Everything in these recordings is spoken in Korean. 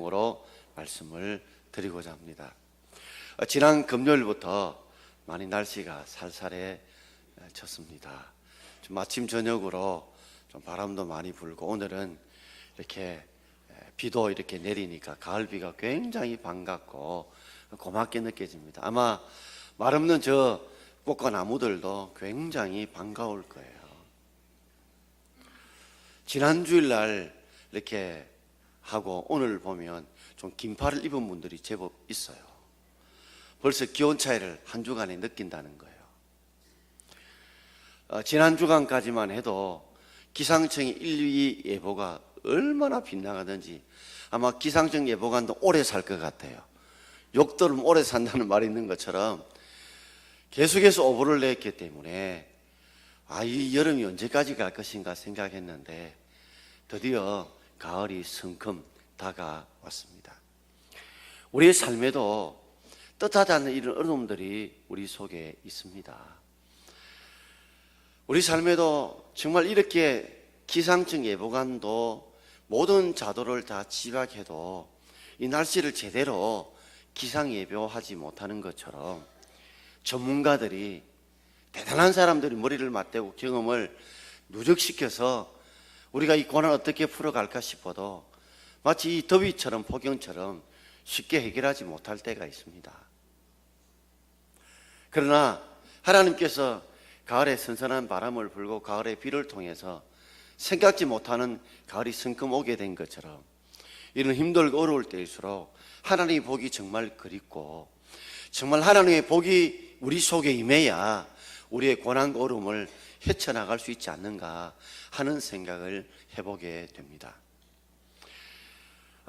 으로 말씀을 드리고자 합니다. 지난 금요일부터 많이 날씨가 쌀쌀해졌습니다. 좀 아침 저녁으로 좀 바람도 많이 불고 오늘은 이렇게 비도 이렇게 내리니까 가을비가 굉장히 반갑고 고맙게 느껴집니다. 아마 말 없는 저 꽃과 나무들도 굉장히 반가울 거예요. 지난 주일날 이렇게 하고 오늘 보면 좀 긴팔을 입은 분들이 제법 있어요. 벌써 기온 차이를 한 주간에 느낀다는 거예요. 지난 주간까지만 해도 기상청의 1, 2 예보가 얼마나 빗나가든지 아마 기상청 예보관도 오래 살 것 같아요. 욕들은 오래 산다는 말이 있는 것처럼 계속해서 오보를 냈기 때문에 이 여름이 언제까지 갈 것인가 생각했는데 드디어 가을이 성큼 다가왔습니다. 우리의 삶에도 뜻하지 않는 이런 어려움들이 우리 속에 있습니다. 우리 삶에도 정말 이렇게 기상청 예보관도 모든 자도를 다 지각해도 이 날씨를 제대로 기상 예보하지 못하는 것처럼 전문가들이 대단한 사람들이 머리를 맞대고 경험을 누적시켜서 우리가 이 고난을 어떻게 풀어갈까 싶어도 마치 이 더위처럼 폭염처럼 쉽게 해결하지 못할 때가 있습니다. 그러나 하나님께서 가을에 선선한 바람을 불고 가을의 비를 통해서 생각지 못하는 가을이 성큼 오게 된 것처럼 이런 힘들고 어려울 때일수록 하나님의 복이 정말 그립고 정말 하나님의 복이 우리 속에 임해야 우리의 고난과 어려움을 헤쳐나갈 수 있지 않는가 하는 생각을 해보게 됩니다.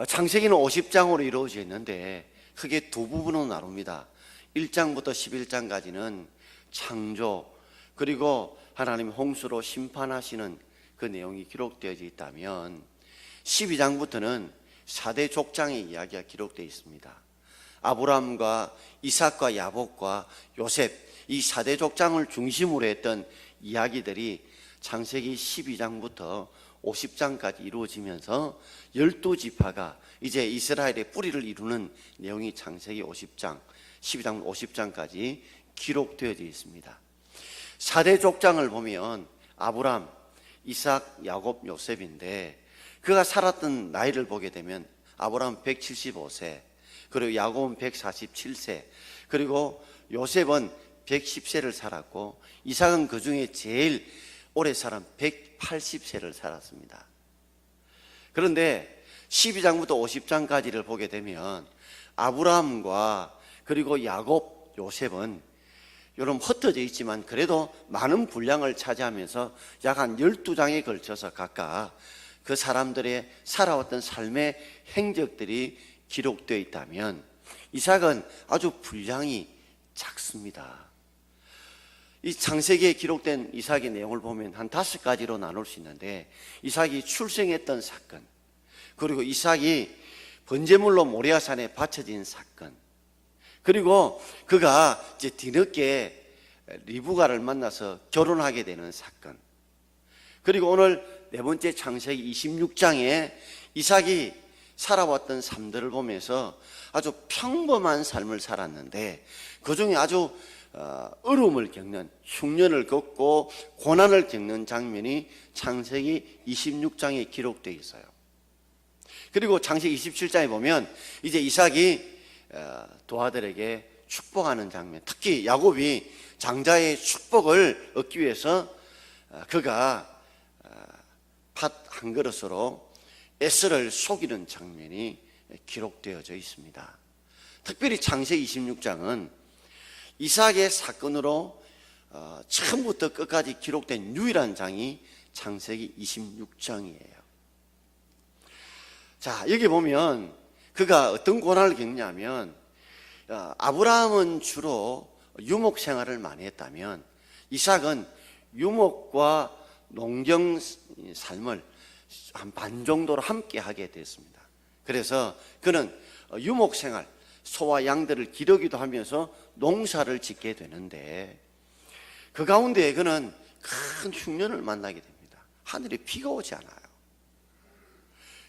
창세기는 50장으로 이루어져 있는데 크게 두 부분으로 나눕니다. 1장부터 11장까지는 창조 그리고 하나님 홍수로 심판하시는 그 내용이 기록되어져 있다면 12장부터는 4대 족장의 이야기가 기록되어 있습니다. 아브라함과 이삭과 야곱과 요셉 이 4대 족장을 중심으로 했던 이야기들이 창세기 12장부터 50장까지 이루어지면서 12지파가 이제 이스라엘의 뿌리를 이루는 내용이 창세기 50장, 12장 50장까지 기록되어져 있습니다. 4대 족장을 보면 아브라함, 이삭, 야곱, 요셉인데 그가 살았던 나이를 보게 되면 아브라함 175세, 그리고 야곱은 147세, 그리고 요셉은 110세를 살았고 이삭은 그 중에 제일 오래 살은 180세를 살았습니다. 그런데 12장부터 50장까지를 보게 되면 아브라함과 그리고 야곱, 요셉은 여러분 흩어져 있지만 그래도 많은 분량을 차지하면서 약 한 12장에 걸쳐서 각각 그 사람들의 살아왔던 삶의 행적들이 기록되어 있다면 이삭은 아주 분량이 작습니다. 이 창세기에 기록된 이삭의 내용을 보면 한 5가지로 나눌 수 있는데 이삭이 출생했던 사건, 그리고 이삭이 번제물로 모리아산에 바쳐진 사건, 그리고 그가 이제 뒤늦게 리브가를 만나서 결혼하게 되는 사건, 그리고 오늘 네 번째 창세기 26장에 이삭이 살아왔던 삶들을 보면서 아주 평범한 삶을 살았는데 그 중에 아주 어려움을 겪는 흉년을 겪고 고난을 겪는 장면이 창세기 26장에 기록되어 있어요. 그리고 창세기 27장에 보면 이제 이삭이 두 아들에게 축복하는 장면, 특히 야곱이 장자의 축복을 얻기 위해서 그가 팥 한 그릇으로 에스를 속이는 장면이 기록되어져 있습니다. 특별히 창세기 26장은 이삭의 사건으로 처음부터 끝까지 기록된 유일한 장이 창세기 26장이에요. 자, 여기 보면 그가 어떤 고난을 겪냐면 아브라함은 주로 유목 생활을 많이 했다면 이삭은 유목과 농경 삶을 한 반 정도로 함께 하게 됐습니다. 그래서 그는 유목 생활, 소와 양들을 기르기도 하면서 농사를 짓게 되는데 그 가운데 그는 큰 흉년을 만나게 됩니다. 하늘에 비가 오지 않아요.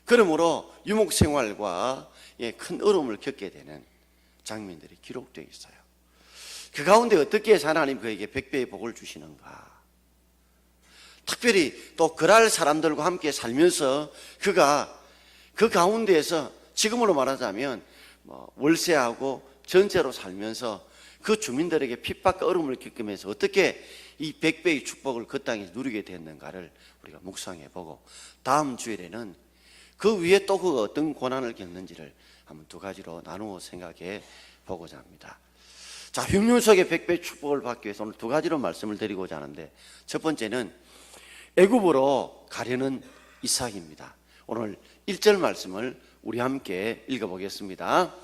그러므로 유목 생활과 큰 어려움을 겪게 되는 장면들이 기록되어 있어요. 그 가운데 어떻게 해서 하나님 그에게 100배의 복을 주시는가? 특별히 또 그랄 사람들과 함께 살면서 그가 그 가운데에서 지금으로 말하자면 월세하고 전세로 살면서 그 주민들에게 핍박과 어려움을 겪으면서 어떻게 이 100배의 축복을 그 땅에서 누리게 됐는가를 우리가 묵상해 보고, 다음 주일에는 그 위에 또 그 어떤 고난을 겪는지를 한번 두 가지로 나누어 생각해 보고자 합니다. 자, 흉년 속의 100배 축복을 받기 위해서 오늘 두 가지로 말씀을 드리고자 하는데, 첫 번째는 애굽으로 가려는 이삭입니다. 오늘 1절 말씀을 우리 함께 읽어보겠습니다.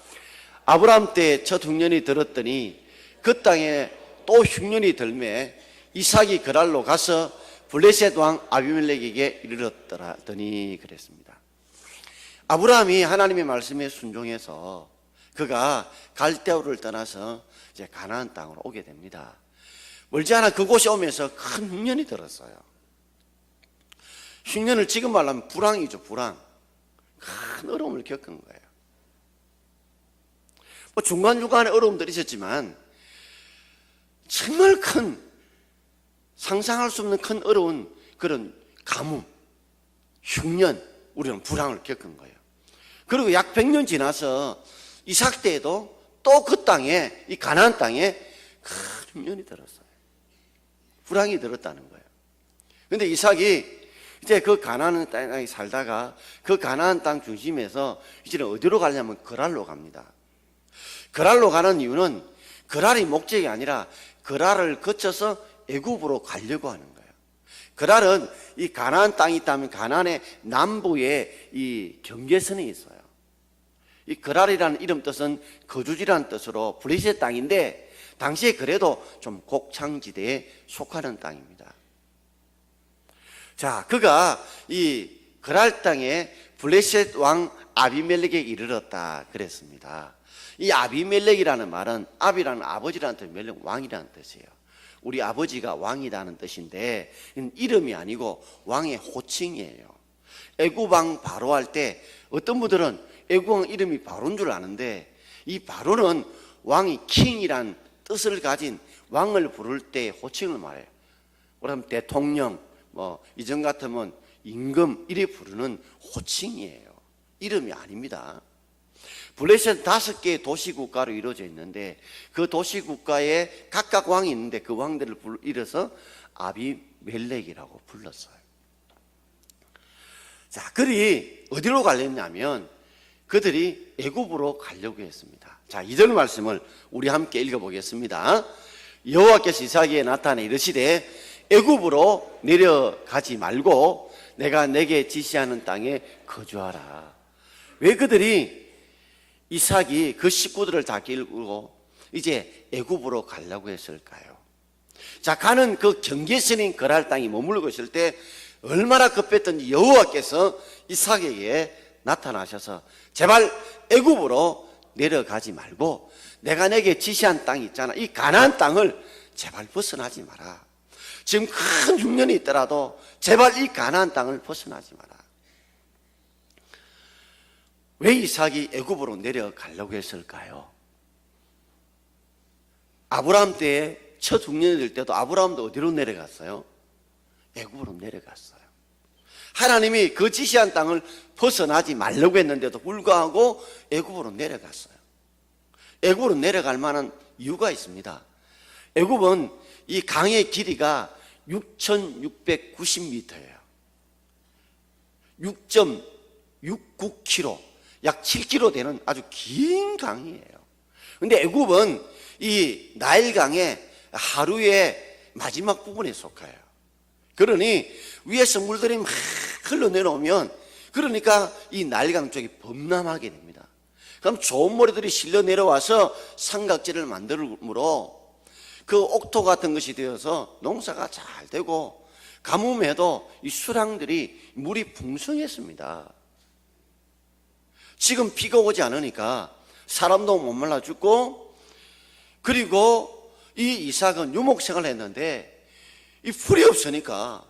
아브라함 때 첫 흉년이 들었더니 그 땅에 또 흉년이 들매 이삭이 그랄로 가서 블레셋 왕 아비멜렉에게 이르렀더니 그랬습니다. 아브라함이 하나님의 말씀에 순종해서 그가 갈대아우를 떠나서 이제 가나안 땅으로 오게 됩니다. 멀지 않아 그곳에 오면서 큰 흉년이 들었어요. 흉년을 지금 말하면 불황이죠, 불황. 큰 어려움을 겪은 거예요. 중간중간에 어려움들이 있었지만 정말 큰, 상상할 수 없는 큰 어려운 그런 가뭄, 흉년, 우리는 불황을 겪은 거예요. 그리고 약 100년 지나서 이삭 때에도 또 그 땅에, 이 가나안 땅에 큰 흉년이 들었어요. 불황이 들었다는 거예요. 그런데 이삭이 이제 그 가나안 땅에 살다가 그 가나안 땅 중심에서 이제는 어디로 가려면 그랄로 갑니다. 그랄로 가는 이유는 그랄이 목적이 아니라 그랄을 거쳐서 애굽으로 가려고 하는 거예요. 그랄은 이 가나안 땅이 있다면 가나안의 남부에 이 경계선이 있어요. 이 그랄이라는 이름 뜻은 거주지라는 뜻으로 블레셋 땅인데, 당시에 그래도 좀 곡창지대에 속하는 땅입니다. 자, 그가 이 그랄 땅에 블레셋 왕 아비멜렉에게 이르렀다 그랬습니다. 이 아비멜렉이라는 말은 아비라는 아버지라는 뜻, 멜렉 왕이라는 뜻이에요. 우리 아버지가 왕이라는 뜻인데 이름이 아니고 왕의 호칭이에요. 애굽 왕 바로 할 때 어떤 분들은 애굽 왕 이름이 바로인 줄 아는데, 이 바로는 왕이 킹이란 뜻을 가진 왕을 부를 때 호칭을 말해요. 그럼 대통령, 이전 같으면 임금 이리 부르는 호칭이에요. 이름이 아닙니다. 블레셋 5개의 도시국가로 이루어져 있는데 그 도시국가에 각각 왕이 있는데 그 왕들을 이뤄서 아비멜렉이라고 불렀어요. 자, 그들이 어디로 가려냐면 그들이 애굽으로 가려고 했습니다. 자, 2절 말씀을 우리 함께 읽어보겠습니다. 여호와께서 이삭에게 나타내 이르시되 애굽으로 내려가지 말고 내가 내게 지시하는 땅에 거주하라. 왜 그들이 이삭이 그 식구들을 다 길고 이제 애굽으로 가려고 했을까요? 자, 가는 그 경계선인 그랄 땅이 머물고 있을 때 얼마나 급했던지 여호와께서 이삭에게 나타나셔서 제발 애굽으로 내려가지 말고 내가 내게 지시한 땅이 있잖아, 이 가나안 땅을 제발 벗어나지 마라. 지금 큰 흉년이 있더라도 제발 이 가나안 땅을 벗어나지 마라. 왜 이삭이 애굽으로 내려가려고 했을까요? 아브라함 때에 첫 흉년이 될 때도 아브라함도 어디로 내려갔어요? 애굽으로 내려갔어요. 하나님이 그 지시한 땅을 벗어나지 말려고 했는데도 불구하고 애굽으로 내려갔어요. 애굽으로 내려갈 만한 이유가 있습니다. 애굽은 이 강의 길이가 6,690m예요. 6.69km, 약 7km 되는 아주 긴 강이에요. 그런데 애굽은 이 나일강의 하루의 마지막 부분에 속해요. 그러니 위에서 물들이 막 흘러내려오면, 그러니까 이 나일강 쪽이 범람하게 됩니다. 그럼 좋은 모래들이 실려 내려와서 삼각지를 만들므로 그 옥토 같은 것이 되어서 농사가 잘 되고, 가뭄에도 이 수량들이 물이 풍성했습니다. 지금 비가 오지 않으니까 사람도 못 말라 죽고, 그리고 이 이삭은 유목생활을 했는데 이 풀이 없으니까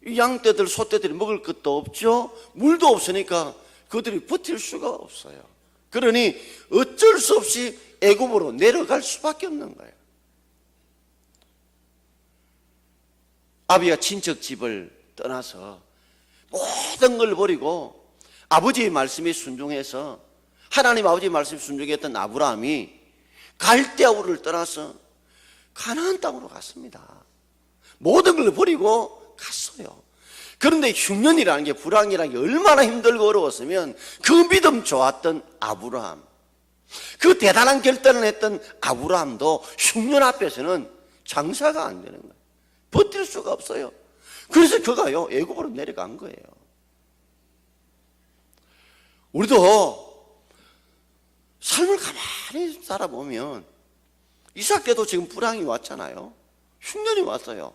이 양떼들, 소떼들이 먹을 것도 없죠. 물도 없으니까 그들이 버틸 수가 없어요. 그러니 어쩔 수 없이 애굽으로 내려갈 수밖에 없는 거예요. 아비가 친척 집을 떠나서 모든 걸 버리고 아버지의 말씀에 순종해서 하나님 아버지의 말씀에 순종했던 아브라함이 갈대아우를 떠나서 가나안 땅으로 갔습니다. 모든 걸 버리고 갔어요. 그런데 흉년이라는 게, 불황이라는 게 얼마나 힘들고 어려웠으면 그 믿음 좋았던 아브라함, 그 대단한 결단을 했던 아브라함도 흉년 앞에서는 장사가 안 되는 거예요. 버틸 수가 없어요. 그래서 그가요 애굽으로 내려간 거예요. 우리도 삶을 가만히 살아보면 이삭 때도 지금 불황이 왔잖아요. 흉년이 왔어요.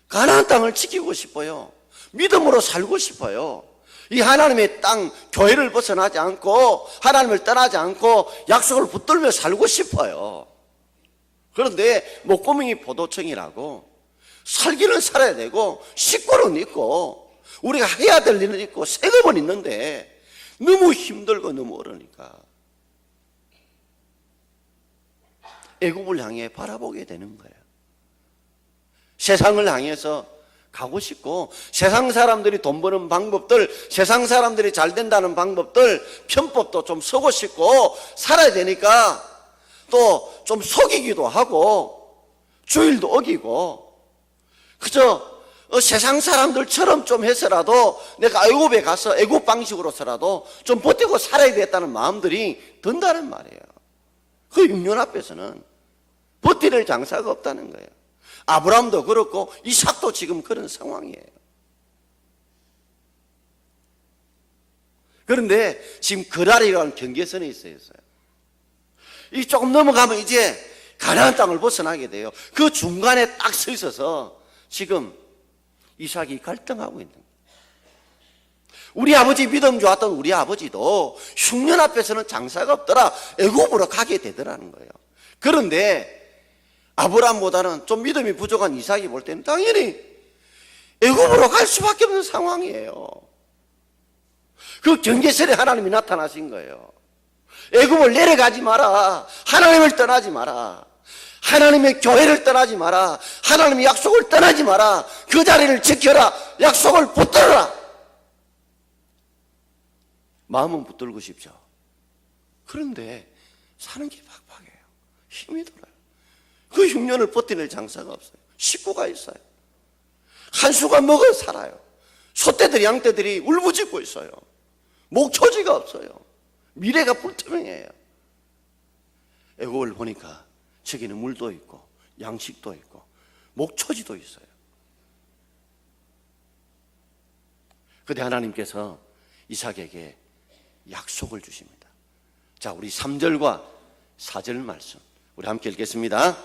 가나안 땅을 지키고 싶어요. 믿음으로 살고 싶어요. 이 하나님의 땅, 교회를 벗어나지 않고 하나님을 떠나지 않고 약속을 붙들며 살고 싶어요. 그런데 목구멍이 포도청이라고 살기는 살아야 되고 식구는 있고 우리가 해야 될 일은 있고 세금은 있는데 너무 힘들고 너무 어려우니까 애굽을 향해 바라보게 되는 거예요. 세상을 향해서 가고 싶고 세상 사람들이 돈 버는 방법들, 세상 사람들이 잘 된다는 방법들, 편법도 좀 쓰고 싶고 살아야 되니까 또 좀 속이기도 하고 주일도 어기고 그저 세상 사람들처럼 좀 해서라도 내가 애굽에 가서 애굽 방식으로서라도 좀 버티고 살아야 되겠다는 마음들이 든다는 말이에요. 그 6년 앞에서는 버티는 장사가 없다는 거예요. 아브라함도 그렇고 이삭도 지금 그런 상황이에요. 그런데 지금 그랄이라는 경계선에 있어요. 이 조금 넘어가면 이제 가나안 땅을 벗어나게 돼요. 그 중간에 딱 서 있어서 지금 이삭이 갈등하고 있는 거예요. 우리 아버지 믿음 좋았던 우리 아버지도 흉년 앞에서는 장사가 없더라. 애굽으로 가게 되더라는 거예요. 그런데 아브라함보다는 좀 믿음이 부족한 이삭이 볼 때는 당연히 애굽으로 갈 수밖에 없는 상황이에요. 그 경계선에 하나님이 나타나신 거예요. 애굽을 내려가지 마라. 하나님을 떠나지 마라. 하나님의 교회를 떠나지 마라. 하나님의 약속을 떠나지 마라. 그 자리를 지켜라. 약속을 붙들어라. 마음은 붙들고 싶죠. 그런데 사는 게 팍팍해요. 힘이 들어요. 그 흉년을 버텨낼 장사가 없어요. 식구가 있어요. 한 수가 먹어 살아요. 소떼들이 양떼들이 울부짖고 있어요. 목초지가 없어요. 미래가 불투명해요. 애굽을 보니까 저기는 물도 있고 양식도 있고 목초지도 있어요. 그때 하나님께서 이삭에게 약속을 주십니다. 자, 우리 3절과 4절 말씀 우리 함께 읽겠습니다.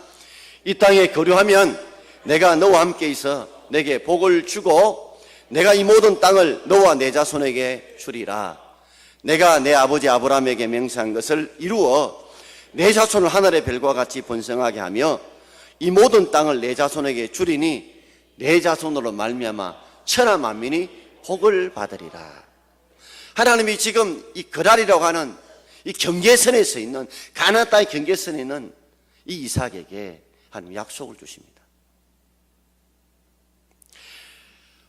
이 땅에 거류하면 내가 너와 함께 있어 내게 복을 주고 내가 이 모든 땅을 너와 내 자손에게 주리라. 내가 내 아버지 아브라함에게 맹세한 것을 이루어 내 자손을 하늘의 별과 같이 번성하게 하며 이 모든 땅을 내 자손에게 주리니 내 자손으로 말미암아 천하 만민이 복을 받으리라. 하나님이 지금 이 그랄이라고 하는 이 경계선에 서 있는 가나안 땅의 경계선에 있는 이 이삭에게 하나님 약속을 주십니다.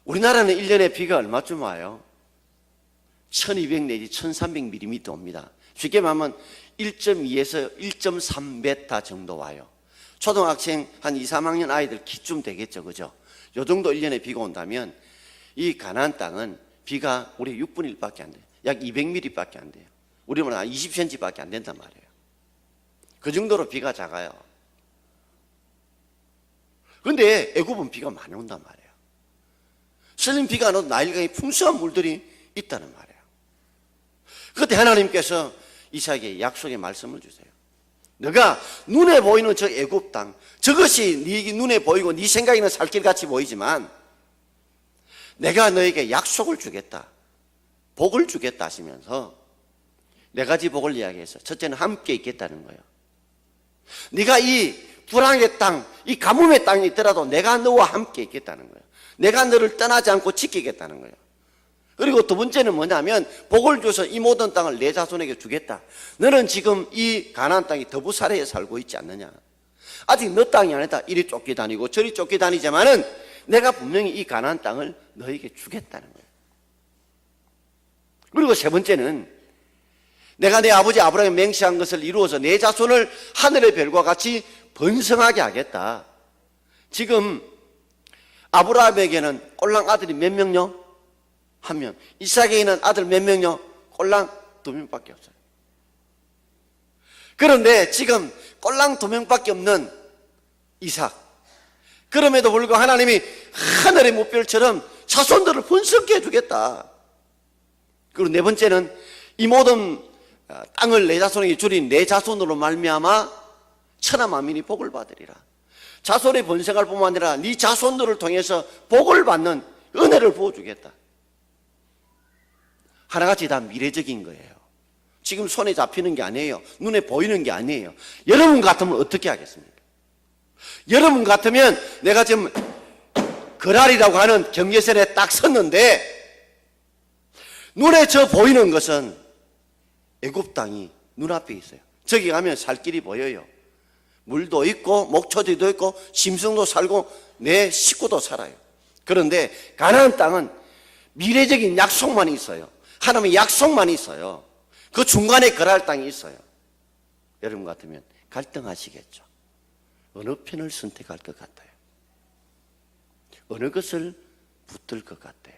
우리나라는 1년에 비가 얼마쯤 와요? 1200 내지 1300mm 옵니다. 쉽게 말하면 1.2에서 1.3m 정도 와요. 초등학생 한 2, 3학년 아이들 기쯤 되겠죠. 그죠? 요 정도 1년에 비가 온다면 이 가나안 땅은 비가 우리 6분의 1밖에 안 돼요. 약 200mm 밖에 안 돼요. 우리는 한 20cm 밖에 안 된단 말이에요. 그 정도로 비가 작아요. 그런데 애굽은 비가 많이 온단 말이에요. 설령 비가 안 와도 나일강에 풍성한 물들이 있다는 말이에요. 그때 하나님께서 이삭에게 약속의 말씀을 주세요. 너가 눈에 보이는 저 애굽 땅, 저것이 네 눈에 보이고 네 생각에는 살길같이 보이지만 내가 너에게 약속을 주겠다, 복을 주겠다 하시면서 네 가지 복을 이야기해서 첫째는 함께 있겠다는 거예요. 네가 이 불황의 땅, 이 가뭄의 땅에 있더라도 내가 너와 함께 있겠다는 거예요. 내가 너를 떠나지 않고 지키겠다는 거예요. 그리고 두 번째는 뭐냐면 복을 줘서 이 모든 땅을 내 자손에게 주겠다. 너는 지금 이 가나안 땅이 더부사레에 살고 있지 않느냐. 아직 너 땅이 아니다. 이리 쫓겨다니고 저리 쫓겨다니지만은 내가 분명히 이 가나안 땅을 너에게 주겠다는 거예요. 그리고 세 번째는 내가 내 아버지 아브라함이 맹세한 것을 이루어서 내 자손을 하늘의 별과 같이 번성하게 하겠다. 지금 아브라함에게는 꼴랑 아들이 몇 명요? 한 명. 이삭에게는 아들 몇 명요? 꼴랑 2명밖에 없어요. 그런데 지금 꼴랑 2명밖에 없는 이삭. 그럼에도 불구하고 하나님이 하늘의 목별처럼 자손들을 번성케 해주겠다. 그리고 네 번째는 이 모든 땅을 내 자손에게 주린 내 자손으로 말미암아 천하 만민이 복을 받으리라. 자손의 번성할 뿐만 아니라 네 자손들을 통해서 복을 받는 은혜를 부어주겠다. 하나같이 다 미래적인 거예요. 지금 손에 잡히는 게 아니에요. 눈에 보이는 게 아니에요. 여러분 같으면 어떻게 하겠습니까? 여러분 같으면 내가 지금 거랄이라고 하는 경계선에 딱 섰는데 눈에 저 보이는 것은 애굽 땅이 눈앞에 있어요. 저기 가면 살 길이 보여요. 물도 있고 목초지도 있고 짐승도 살고 내 식구도 살아요. 그런데 가나안 땅은 미래적인 약속만 있어요. 하나님의 약속만 있어요. 그 중간에 거랄 땅이 있어요. 여러분 같으면 갈등하시겠죠. 어느 편을 선택할 것 같아요? 어느 것을 붙들 것 같아요?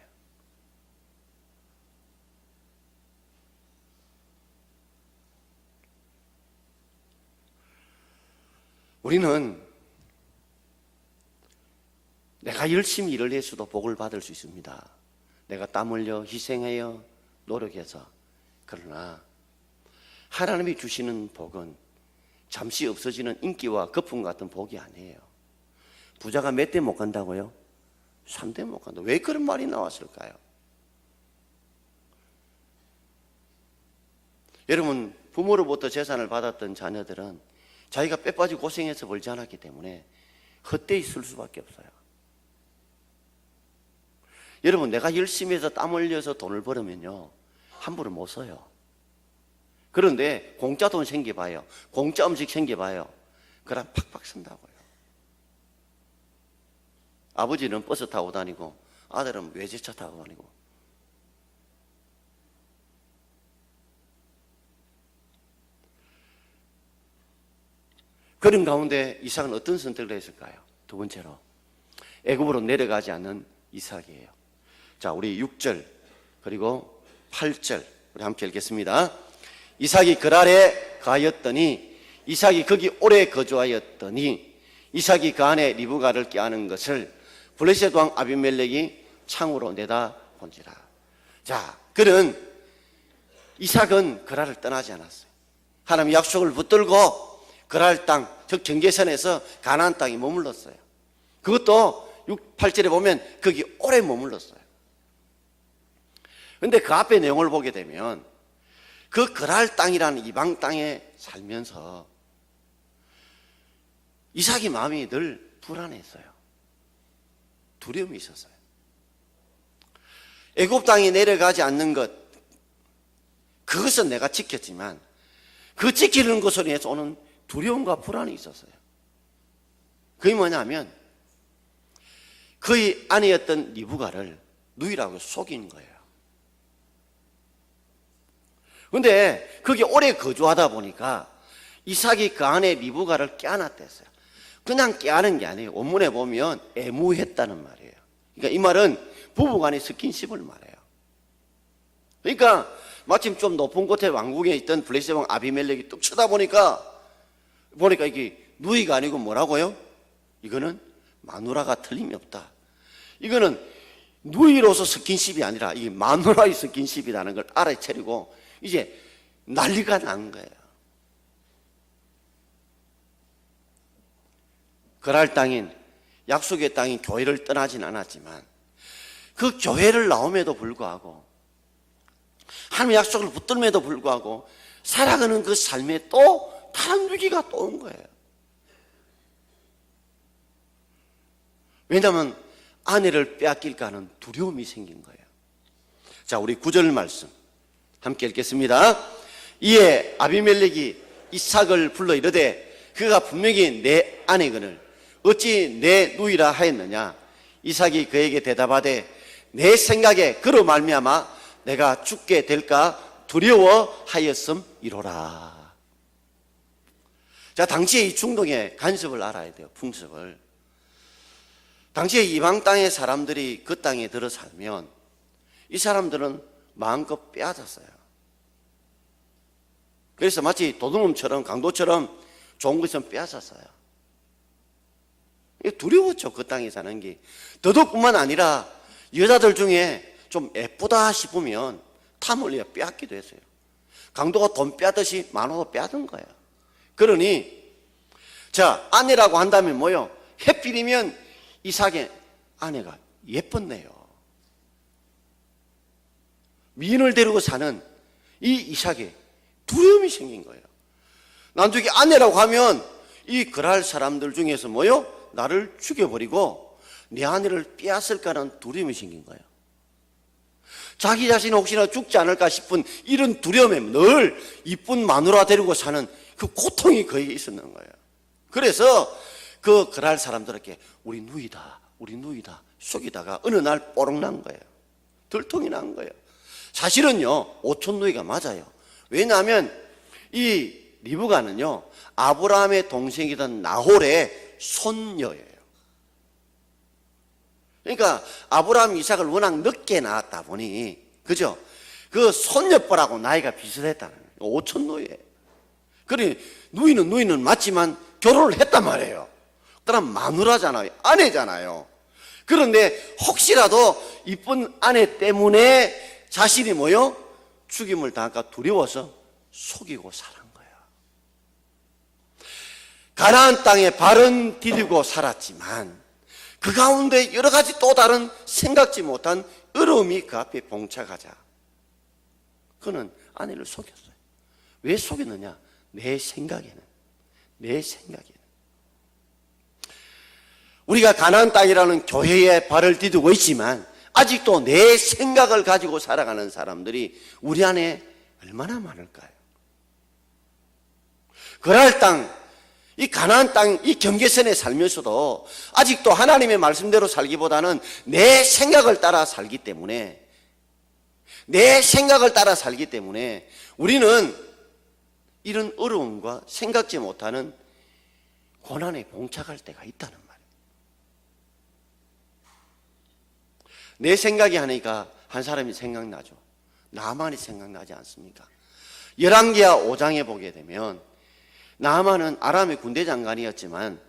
우리는 내가 열심히 일을 해서도 복을 받을 수 있습니다. 내가 땀 흘려 희생하여 노력해서. 그러나 하나님이 주시는 복은 잠시 없어지는 인기와 거품 같은 복이 아니에요. 부자가 몇 대 못 간다고요? 3대 못 간다. 왜 그런 말이 나왔을까요? 여러분, 부모로부터 재산을 받았던 자녀들은 자기가 빼빠지고 고생해서 벌지 않았기 때문에 헛되이 쓸 수밖에 없어요. 여러분, 내가 열심히 해서 땀 흘려서 돈을 벌으면요 함부로 못 써요. 그런데 공짜 돈 생겨봐요. 공짜 음식 생겨봐요. 그럼 팍팍 쓴다고요. 아버지는 버스 타고 다니고 아들은 외제차 타고 다니고. 그런 가운데 이삭은 어떤 선택을 했을까요? 두 번째로 애굽으로 내려가지 않는 이삭이에요. 자, 우리 6절 그리고 8절 우리 함께 읽겠습니다. 이삭이 그랄에 가였더니 이삭이 거기 오래 거주하였더니 이삭이 그 안에 리브가를 꾀하는 것을 블레셋 왕 아비멜렉이 창으로 내다 본지라. 자, 그는 이삭은 그랄을 떠나지 않았어요. 하나님의 약속을 붙들고 그랄 땅, 즉 경계선에서 가나안 땅에 머물렀어요. 그것도 6, 8절에 보면 거기 오래 머물렀어요. 그런데 그 앞에 내용을 보게 되면 그 그랄 땅이라는 이방 땅에 살면서 이삭의 마음이 늘 불안했어요. 두려움이 있었어요. 애굽 땅에 내려가지 않는 것, 그것은 내가 지켰지만 그 지키는 것으로 인해서 오는 두려움과 불안이 있었어요. 그게 뭐냐면 그의 아내였던 리브가를 누이라고 속인 거예요. 그런데 거기 오래 거주하다 보니까 이삭이 그 안에 리브가를 껴안았댔어요. 그냥 껴안은 게 아니에요. 원문에 보면 애무했다는 말이에요. 그러니까 이 말은 부부간의 스킨십을 말해요. 그러니까 마침 좀 높은 곳에 왕궁에 있던 블레셋 왕 아비멜렉이 뚝 쳐다보니까 이게 누이가 아니고 뭐라고요? 이거는 마누라가 틀림이 없다. 이거는 누이로서 스킨십이 아니라 이게 마누라의 스킨십이라는 걸 알아차리고 이제 난리가 난 거예요. 그랄 땅인 약속의 땅인 교회를 떠나진 않았지만 그 교회를 나옴에도 불구하고 하나님의 약속을 붙들음에도 불구하고 살아가는 그 삶에 또 다른 위기가 또 온 거예요. 왜냐하면 아내를 빼앗길까 하는 두려움이 생긴 거예요. 자, 우리 9절 말씀 함께 읽겠습니다. 이에 아비멜렉이 이삭을 불러 이르되 그가 분명히 내 아내거늘 어찌 내 누이라 하였느냐. 이삭이 그에게 대답하되 내 생각에 그로 말미암아 내가 죽게 될까 두려워하였음이로라. 자, 당시에 이 중동의 간섭을 알아야 돼요. 풍습을. 당시에 이방 땅의 사람들이 그 땅에 들어 살면 이 사람들은 마음껏 빼앗았어요. 그래서 마치 도둑놈처럼 강도처럼 좋은 것은 빼앗았어요. 두려웠죠. 그 땅에 사는 게. 도둑뿐만 아니라 여자들 중에 좀 예쁘다 싶으면 탐을 빼앗기도 했어요. 강도가 돈 빼앗듯이 만호도 빼앗은 거예요. 그러니 자, 아내라고 한다면 뭐요? 해필이면 이삭의 아내가 예뻤네요. 미인을 데리고 사는 이 이삭에 두려움이 생긴 거예요. 나중에 아내라고 하면 이 그랄 사람들 중에서 뭐요? 나를 죽여버리고 내 아내를 빼앗을까라는 두려움이 생긴 거예요. 자기 자신이 혹시나 죽지 않을까 싶은 이런 두려움에 늘 이쁜 마누라 데리고 사는 그 고통이 그에게 있었는 거예요. 그래서 그 그랄 사람들에게 우리 누이다 속이다가 어느 날 뽀록 난 거예요. 들통이 난 거예요. 사실은요 오촌 누이가 맞아요. 왜냐하면 이 리브가는요 아브라함의 동생이던 나홀의 손녀예요. 그러니까 아브라함 이삭을 워낙 늦게 낳았다 보니 그죠? 그 손녀뻘하고 나이가 비슷했다는 거예요. 오촌 누이예요. 그러니 누이는 맞지만 결혼을 했단 말이에요. 그럼 마누라잖아요. 아내잖아요. 그런데 혹시라도 이쁜 아내 때문에 자신이 뭐요? 죽임을 당할까 두려워서 속이고 살은 거야. 가나안 땅에 발은 디디고 살았지만 그 가운데 여러 가지 또 다른 생각지 못한 어려움이 그 앞에 봉착하자 그는 아내를 속였어요. 왜 속였느냐? 내 생각에는 우리가 가나안 땅이라는 교회에 발을 디디고 있지만 아직도 내 생각을 가지고 살아가는 사람들이 우리 안에 얼마나 많을까요? 그랄 땅, 이 가나안 땅, 이 경계선에 살면서도 아직도 하나님의 말씀대로 살기보다는 내 생각을 따라 살기 때문에 우리는 이런 어려움과 생각지 못하는 고난에 봉착할 때가 있다는 말이에요. 내 생각이 하니까 한 사람이 생각나죠. 나만이 생각나지 않습니까? 열왕기하 5장에 보게 되면 나만은 아람의 군대 장관이었지만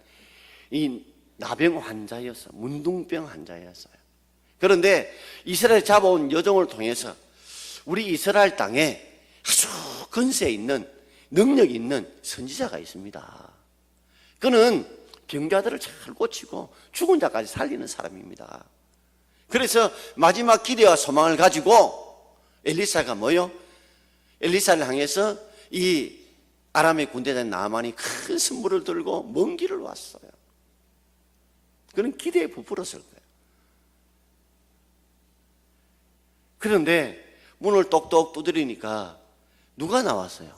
이 나병 환자였어. 문둥병 환자였어요. 그런데 이스라엘 잡아온 여종을 통해서 우리 이스라엘 땅에 아주 근세 있는 능력 있는 선지자가 있습니다. 그는 병자들을 잘 고치고 죽은 자까지 살리는 사람입니다. 그래서 마지막 기대와 소망을 가지고 엘리사가 뭐요? 엘리사를 향해서 이 아람의 군대장 나만이 큰 선물을 들고 먼 길을 왔어요. 그는 기대에 부풀었을 거예요. 그런데 문을 똑똑 두드리니까 누가 나왔어요?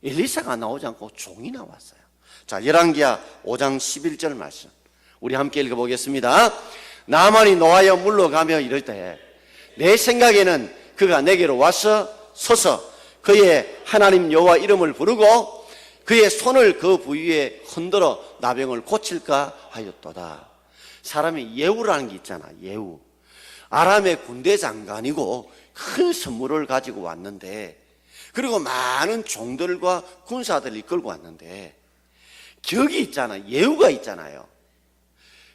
엘리사가 나오지 않고 종이 나왔어요. 자, 열왕기하 5장 11절 말씀 우리 함께 읽어보겠습니다. 나만이 노하여 물러가며 이럴 때 내 생각에는 그가 내게로 와서 서서 그의 하나님 여호와 이름을 부르고 그의 손을 그 부위에 흔들어 나병을 고칠까 하였도다. 사람이 예후라는 게 있잖아. 예후. 아람의 군대 장관이고 큰 선물을 가지고 왔는데 그리고 많은 종들과 군사들을 이끌고 왔는데 격이 있잖아. 예후가 있잖아요.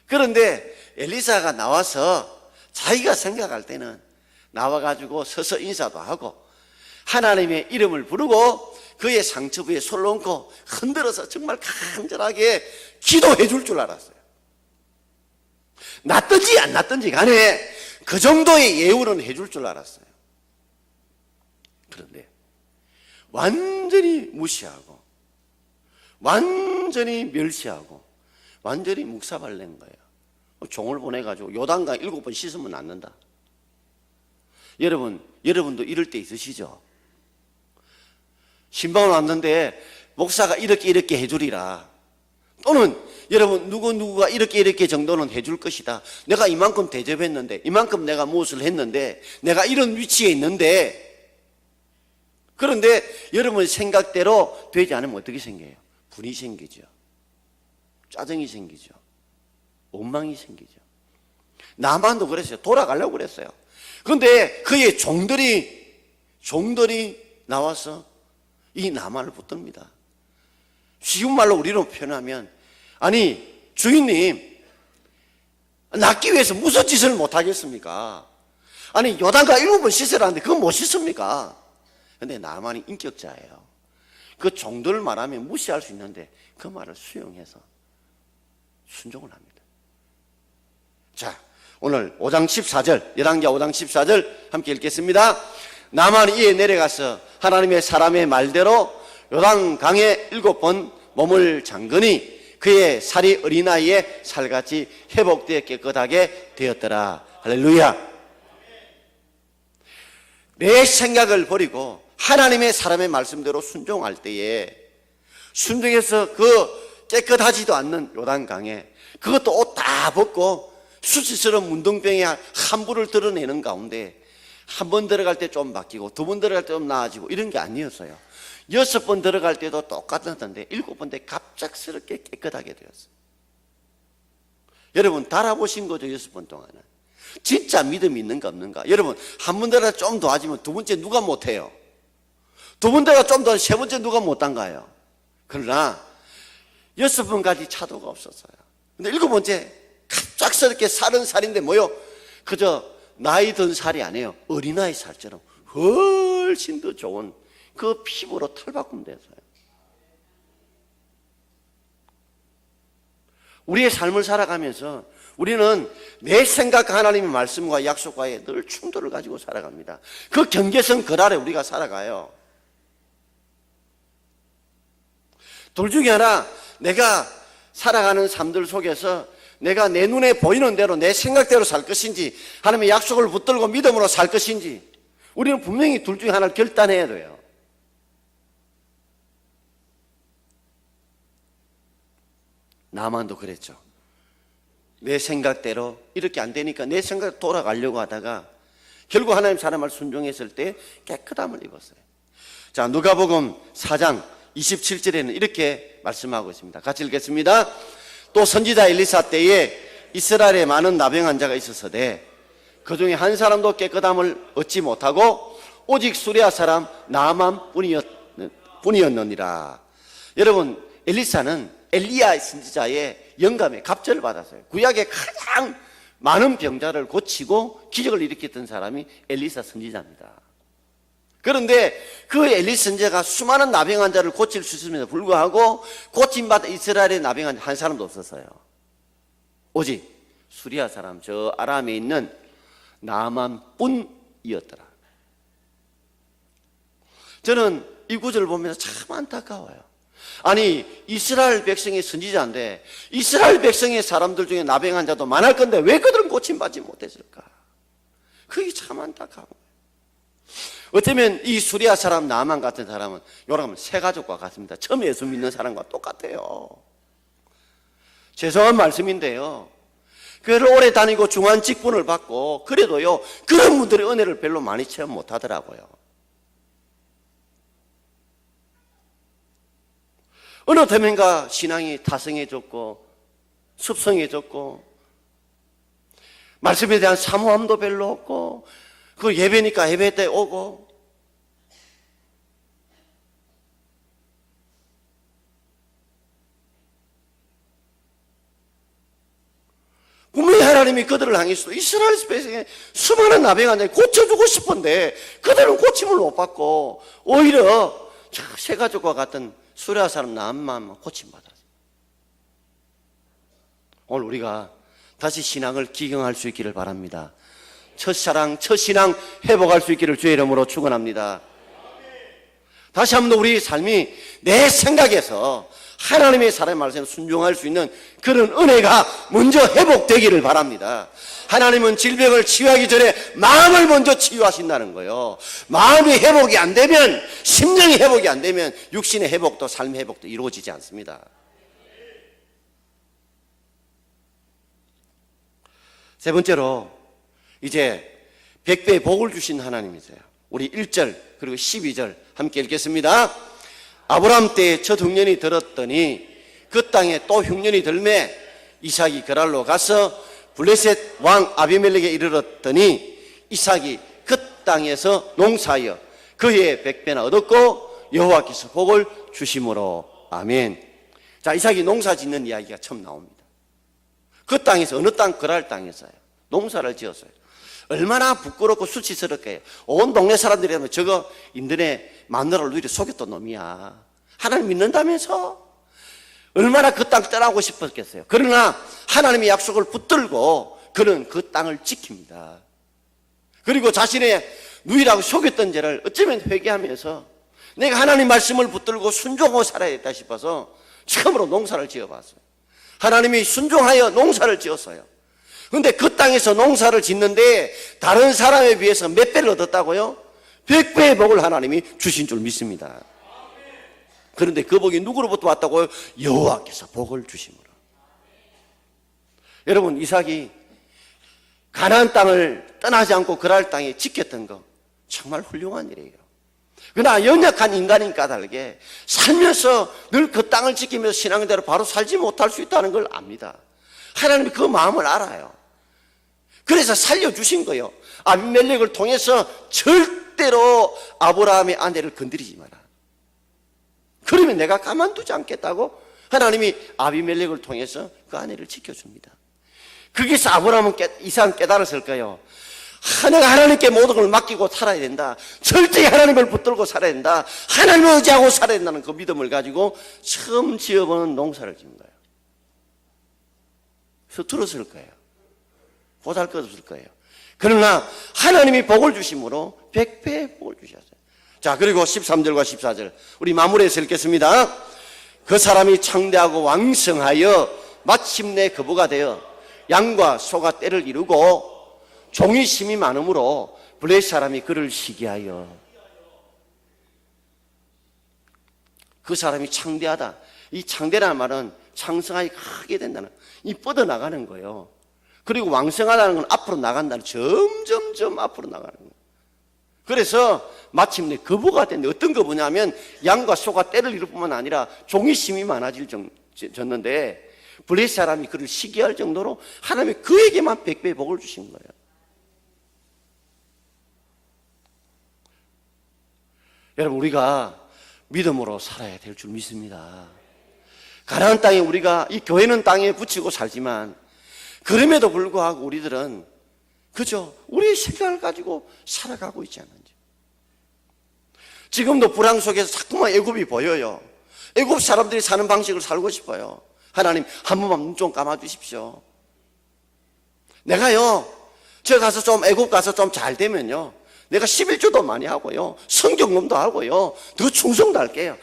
그런데 엘리사가 나와서 자기가 생각할 때는 나와가지고 서서 인사도 하고 하나님의 이름을 부르고 그의 상처 부에 손을 얹고 흔들어서 정말 간절하게 기도해 줄 줄 알았어요. 낫든지 안 낫든지 간에 그 정도의 예우는 해줄 줄 알았어요. 그런데 완전히 무시하고 완전히 멸시하고 완전히 묵사발낸 거예요. 종을 보내가지고 요단강 7번 씻으면 낫는다. 여러분도 이럴 때 있으시죠? 신방을 왔는데 목사가 이렇게 해주리라. 또는 여러분 누구가 이렇게 정도는 해줄 것이다. 내가 이만큼 대접했는데, 이만큼 내가 무엇을 했는데, 내가 이런 위치에 있는데, 그런데 여러분 생각대로 되지 않으면 어떻게 생겨요? 분이 생기죠. 짜증이 생기죠. 원망이 생기죠. 나만도 그랬어요. 돌아가려고 그랬어요. 그런데 그의 종들이 나와서 이 나만을 붙듭니다. 쉬운 말로 우리로 표현하면, 아니 주인님, 낫기 위해서 무슨 짓을 못하겠습니까? 아니 요단강 7번 씻으라는데 그건 못 씻습니까? 근데 나만이 인격자예요. 그 종들 말하면 무시할 수 있는데 그 말을 수용해서 순종을 합니다. 자, 오늘 5장 14절, 열왕기하 5장 14절 함께 읽겠습니다. 나만이 이에 내려가서 하나님의 사람의 말대로 요단강에 7번 몸을 잠그니 그의 살이 어린아이의 살같이 회복되어 깨끗하게 되었더라. 할렐루야. 내 생각을 버리고 하나님의 사람의 말씀대로 순종할 때에, 순종해서 그 깨끗하지도 않는 요단강에 그것도 옷 다 벗고 수치스러운 문둥병에 함부를 드러내는 가운데 한 번 들어갈 때 좀 바뀌고, 두 번 들어갈 때 좀 나아지고, 이런 게 아니었어요. 6번 들어갈 때도 똑같았는데 7번 때 갑작스럽게 깨끗하게 되었어요. 여러분 달아보신 거죠? 6번 동안은 진짜 믿음이 있는가 없는가? 여러분 한 번 들어가 좀 도와지면 두 번째 누가 못해요? 두 번 들어가 좀 더 세 번째 누가 못한가요? 그러나 6번까지 차도가 없었어요. 근데 7번째 갑작스럽게 살은 살인데 뭐요? 그저 나이 든 살이 아니에요. 어린아이 살처럼 훨씬 더 좋은 그 피부로 털바꿈 됐어요. 우리의 삶을 살아가면서 우리는 내 생각 하나님의 말씀과 약속과의 늘 충돌을 가지고 살아갑니다. 그 경계선 그 아래 우리가 살아가요. 둘 중에 하나, 내가 살아가는 삶들 속에서 내가 내 눈에 보이는 대로 내 생각대로 살 것인지, 하나님의 약속을 붙들고 믿음으로 살 것인지, 우리는 분명히 둘 중에 하나를 결단해야 돼요. 나만도 그랬죠. 내 생각대로 이렇게 안 되니까 내 생각대로 돌아가려고 하다가 결국 하나님 사람을 순종했을 때 깨끗함을 입었어요. 자, 누가복음 4장 27절에는 이렇게 말씀하고 있습니다. 같이 읽겠습니다. 또 선지자 엘리사 때에 이스라엘에 많은 나병한 자가 있었으되 그 중에 한 사람도 깨끗함을 얻지 못하고 오직 수레아 사람 나만 뿐이었느니라. 여러분, 엘리사는 엘리야 선지자의 영감에 갑절을 받았어요. 구약의 가장 많은 병자를 고치고 기적을 일으켰던 사람이 엘리사 선지자입니다. 그런데 그 엘리사 선지자가 수많은 나병 환자를 고칠 수 있음에도 불구하고 고침받은 이스라엘의 나병 환자 한 사람도 없었어요. 오직 수리아 사람 저 아람에 있는 나만 뿐이었더라. 저는 이 구절을 보면서 참 안타까워요. 아니 이스라엘 백성의 선지자인데 이스라엘 백성의 사람들 중에 나병 환자도 많을 건데 왜 그들은 고침받지 못했을까? 그게 참 안타까워요. 어쩌면 이 수리아 사람 나만 같은 사람은 여러분 새 가족과 같습니다. 처음 예수 믿는 사람과 똑같아요. 죄송한 말씀인데요, 교회를 오래 다니고 중한 직분을 받고 그래도요 그런 분들의 은혜를 별로 많이 체험 못하더라고요. 어느 때면가 신앙이 타성해졌고 습성해졌고 말씀에 대한 사모함도 별로 없고 그 예배니까 예배 때 오고 분명히 하나님이 그들을 향해서 이스라엘 백성의 수많은 나병 환자를 고쳐주고 싶은데 그들은 고침을 못 받고 오히려 새 가족과 같은 수레아 사람 나만 고침받았어요. 오늘 우리가 다시 신앙을 기경할 수 있기를 바랍니다. 첫사랑, 첫신앙 회복할 수 있기를 주의 이름으로 축원합니다. 다시 한번 우리 삶이 내 생각에서 하나님의 사람의 말씀에 순종할 수 있는 그런 은혜가 먼저 회복되기를 바랍니다. 하나님은 질병을 치유하기 전에 마음을 먼저 치유하신다는 거예요. 마음이 회복이 안 되면, 심령이 회복이 안 되면 육신의 회복도 삶의 회복도 이루어지지 않습니다. 세 번째로 이제 100배의 복을 주신 하나님이세요. 우리 1절 그리고 12절 함께 읽겠습니다. 아브라함 때에 첫 흉년이 들었더니 그 땅에 또 흉년이 들매 이삭이 그랄로 가서 블레셋 왕 아비멜렉에 이르렀더니 이삭이 그 땅에서 농사하여 그의 100배나 얻었고 여호와께서 복을 주심으로. 아멘. 자, 이삭이 농사 짓는 이야기가 처음 나옵니다. 그 땅에서, 어느 땅? 그랄 땅에서요. 농사를 지었어요. 얼마나 부끄럽고 수치스럽게요. 온 동네 사람들이 하면 저거 인터넷 마누라를 누이를 속였던 놈이야. 하나님 믿는다면서? 얼마나 그 땅 떠나고 싶었겠어요. 그러나 하나님의 약속을 붙들고 그는 그 땅을 지킵니다. 그리고 자신의 누이라고 속였던 죄를 어쩌면 회개하면서 내가 하나님 말씀을 붙들고 순종하고 살아야겠다 싶어서 처음으로 농사를 지어봤어요. 하나님이 순종하여 농사를 지었어요. 그런데 그 땅에서 농사를 짓는데 다른 사람에 비해서 몇 배를 얻었다고요? 100배의 복을 하나님이 주신 줄 믿습니다. 그런데 그 복이 누구로부터 왔다고요? 여호와께서 복을 주심으로. 여러분, 이삭이 가나안 땅을 떠나지 않고 그랄 땅에 지켰던 거 정말 훌륭한 일이에요. 그러나 연약한 인간인 까닭에 살면서 늘 그 땅을 지키면서 신앙대로 바로 살지 못할 수 있다는 걸 압니다. 하나님이 그 마음을 알아요. 그래서 살려주신 거예요. 아비멜렉을 통해서 절대로 아브라함의 아내를 건드리지 마라. 그러면 내가 가만두지 않겠다고 하나님이 아비멜렉을 통해서 그 아내를 지켜줍니다. 거기서 아브라함은 이삭은 깨달았을 거예요. 내가 하나님께 모든 걸 맡기고 살아야 된다. 절대 하나님을 붙들고 살아야 된다. 하나님을 의지하고 살아야 된다는 그 믿음을 가지고 처음 지어보는 농사를 지은 거예요. 서툴었을 거예요. 보잘것없을 거예요. 그러나 하나님이 복을 주심으로 100배의 복을 주셨어요. 자, 그리고 13절과 14절 우리 마무리해서 읽겠습니다. 그 사람이 창대하고 왕성하여 마침내 거부가 되어 양과 소가 떼를 이루고 종이 심이 많으므로 블레셋 사람이 그를 시기하여. 그 사람이 창대하다. 이 창대라는 말은 창성하게 크게 된다는, 이 뻗어나가는 거예요. 그리고 왕성하다는 건 앞으로 나간다는, 점점점 앞으로 나가는 거예요. 그래서 마침내 거부가 됐는데, 어떤 거부냐면 양과 소가 떼를 이룰 뿐만 아니라 종이 심이 많아졌는데 블레셋 사람이 그를 시기할 정도로 하나님이 그에게만 100배의 복을 주신 거예요. 여러분, 우리가 믿음으로 살아야 될 줄 믿습니다. 가나안 땅에 우리가, 이 교회는 땅에 붙이고 살지만 그럼에도 불구하고 우리들은 그저 우리의 생각을 가지고 살아가고 있지 않은지. 지금도 불황 속에서 자꾸만 애굽이 보여요. 애굽 사람들이 사는 방식을 살고 싶어요. 하나님 한 번만 눈 좀 감아주십시오. 내가요, 저 가서 좀 애굽 가서 좀 잘 되면요, 내가 11조도 많이 하고요, 성경공부도 하고요, 더 충성도 할게요.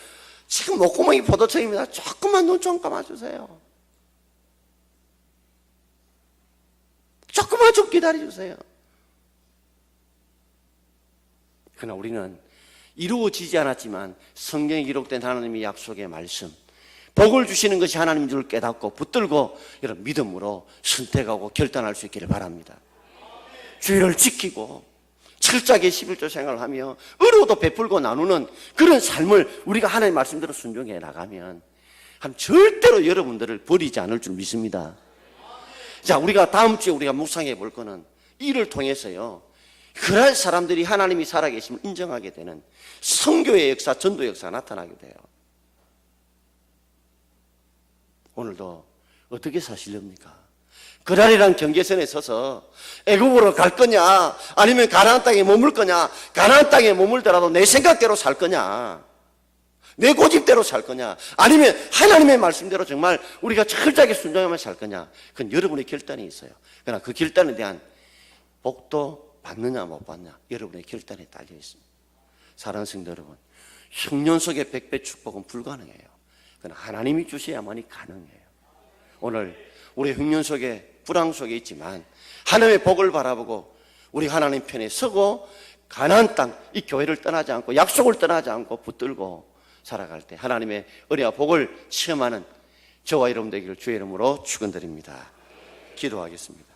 지금 목구멍이 포도청입니다. 조금만 눈 좀 감아주세요. 조금만 좀 기다려주세요. 그러나 우리는 이루어지지 않았지만 성경에 기록된 하나님의 약속의 말씀, 복을 주시는 것이 하나님인 줄 깨닫고 붙들고 이런 믿음으로 선택하고 결단할 수 있기를 바랍니다. 주의를 지키고 철저하게 11조 생활을 하며 의로도 베풀고 나누는 그런 삶을 우리가 하나님의 말씀대로 순종해 나가면 절대로 여러분들을 버리지 않을 줄 믿습니다. 자, 우리가 다음 주에 우리가 묵상해 볼 거는 이를 통해서요, 그럴 사람들이 하나님이 살아계심을 인정하게 되는 선교의 역사, 전도 역사가 나타나게 돼요. 오늘도 어떻게 사시렵니까? 그랄이란 경계선에 서서 애굽으로 갈 거냐, 아니면 가나안 땅에 머물 거냐, 가나안 땅에 머물더라도 내 생각대로 살 거냐, 내 고집대로 살 거냐, 아니면 하나님의 말씀대로 정말 우리가 철저하게 순종하며 살 거냐, 그건 여러분의 결단이 있어요. 그러나 그 결단에 대한 복도 받느냐 못 받느냐 여러분의 결단에 달려 있습니다. 사랑하는 성도 여러분, 흉년 속의 100배 축복은 불가능해요. 그건 하나님이 주셔야만이 가능해요. 오늘 우리 흉년 속에 불황 속에 있지만 하나님의 복을 바라보고 우리 하나님 편에 서고 가나안 땅, 이 교회를 떠나지 않고 약속을 떠나지 않고 붙들고 살아갈 때 하나님의 은혜와 복을 체험하는 저와 여러분 되기를 주의 이름으로 축원드립니다. 기도하겠습니다.